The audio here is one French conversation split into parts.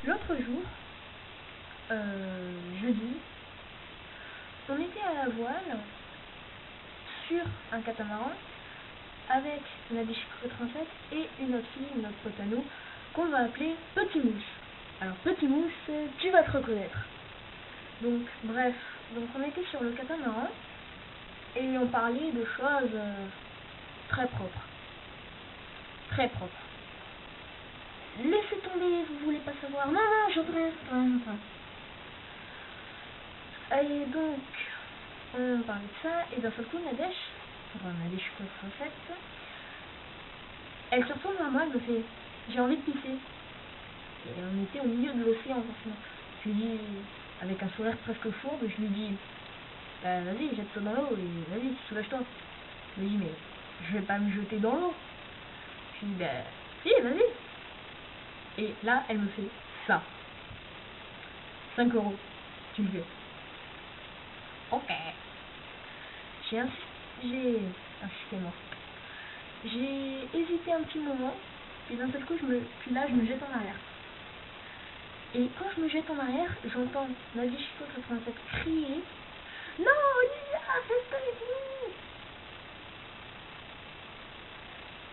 L'autre jour, jeudi, on était à la voile sur un catamaran avec Nadège 87 et une autre fille, une autre pote à nous, qu'on va appeler Petit Mouche. Alors Petit Mouche, tu vas te reconnaître. Donc bref, on était sur le catamaran et on parlait de choses très propres. Très propres. Laissez tomber, vous voulez pas savoir. Non, j'entends rien. Et donc, on parlait de ça, et d'un seul coup, Nadège 87, elle se retourne vers moi, elle me fait « J'ai envie de pisser ». Et on était au milieu de l'océan, franchement. Je lui dis, avec un sourire presque fourbe, je lui dis « Vas-y, jette-toi dans l'eau, et vas-y, soulage-toi ». Elle me dit « Mais je vais pas me jeter dans l'eau ». Je lui dis « Si, vas-y ». Et là, elle me fait ça. 5 €, tu le veux. Ok. J'ai hésité un petit moment, puis d'un seul coup, je me jette en arrière. Et quand je me jette en arrière, j'entends Nadège 87 crier « Non, Olivia, c'est pas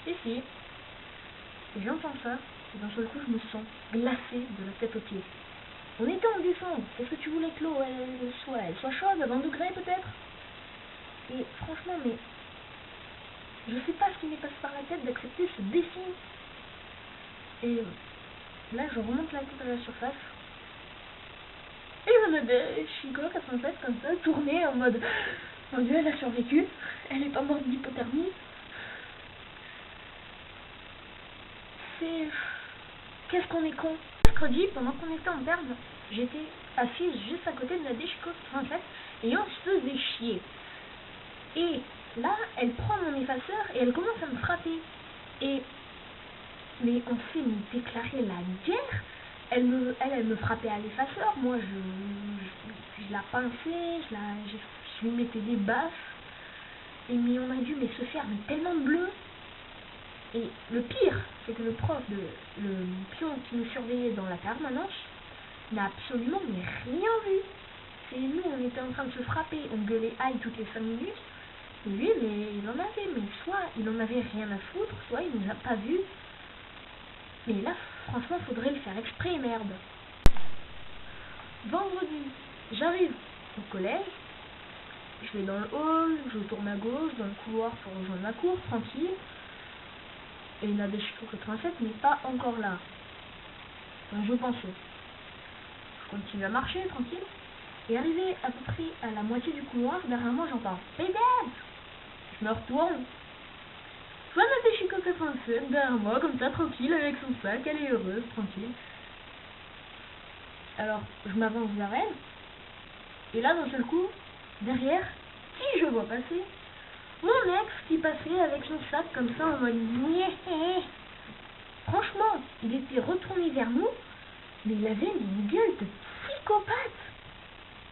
fini !» Si. Et j'entends ça, et d'un seul coup, je me sens glacée de la tête aux pieds. On était en descente. Qu'est-ce que tu voulais que l'eau elle soit chaude, à 20 degrés peut-être? Et franchement, mais je sais pas ce qui m'est passé par la tête d'accepter ce défi. Et là, je remonte la tête à la surface. Et je me dis, Chico 87 comme ça, tournée en mode mon Dieu, elle a survécu. Elle est pas morte d'hypothermie. Qu'est-ce qu'on est con. Mercredi, pendant qu'on était en perte, j'étais assise juste à côté de Nadège 87 et on se faisait chier. Et là, elle prend mon effaceur et elle commence à me frapper. Mais on s'est déclaré la guerre. Elle me frappait à l'effaceur. Moi, je la pinçais, je lui mettais des baffes. Mais on a dû se faire tellement de bleu. Et le pire, c'est que le pion qui nous surveillait dans la permanence n'a absolument rien vu. C'est nous, on était en train de se frapper, on gueulait aïe toutes les 5 minutes. Et lui, il en avait, mais soit il en avait rien à foutre, soit il nous a pas vus. Mais là, franchement, faudrait le faire exprès, merde. Vendredi, j'arrive au collège, je vais dans le hall, je tourne à gauche, dans le couloir pour rejoindre ma cour, tranquille. Et Nadège 87 n'est pas encore là. Donc je pensais. Je continue à marcher, tranquille. Et arrivé à peu près à la moitié du couloir, derrière moi j'entends « Hey Dad !» Je me retourne. Je vois Nadège 87 derrière moi, comme ça, tranquille, avec son sac, elle est heureuse, tranquille. Alors, je m'avance vers elle. Et là, d'un seul coup, derrière, qui je vois passer? Mon ex qui passait avec son sac comme ça en mode niais. Franchement, il était retourné vers nous, mais il avait une gueule de psychopathe.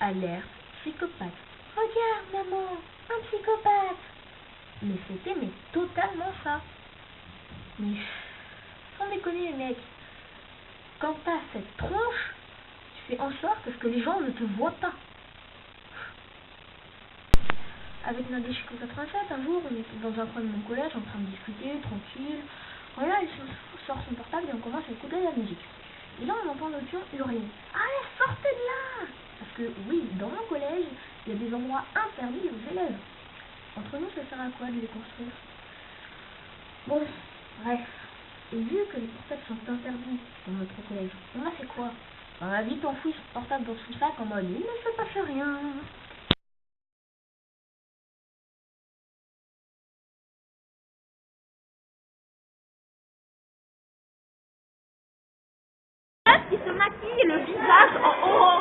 Alerte, psychopathe. Regarde maman, un psychopathe. Mais c'était totalement ça. Mais sans déconner les mecs, quand t'as cette tronche, tu fais en sorte que les gens ne te voient pas. Avec Nadège 87, un jour, on était dans un coin de mon collège en train de discuter, tranquille. Voilà, il sort son portable et on commence à écouter de la musique. Et là, on entend le pion hurler. Allez, sortez de là! Parce que, oui, dans mon collège, il y a des endroits interdits aux élèves. Entre nous, ça sert à quoi de les construire? Bon, bref. Et vu que les portables sont interdits dans notre collège, on a fait quoi? On a vite enfoui son portable dans son sac en mode il ne se passe rien. Qui se maquille le visage en orange.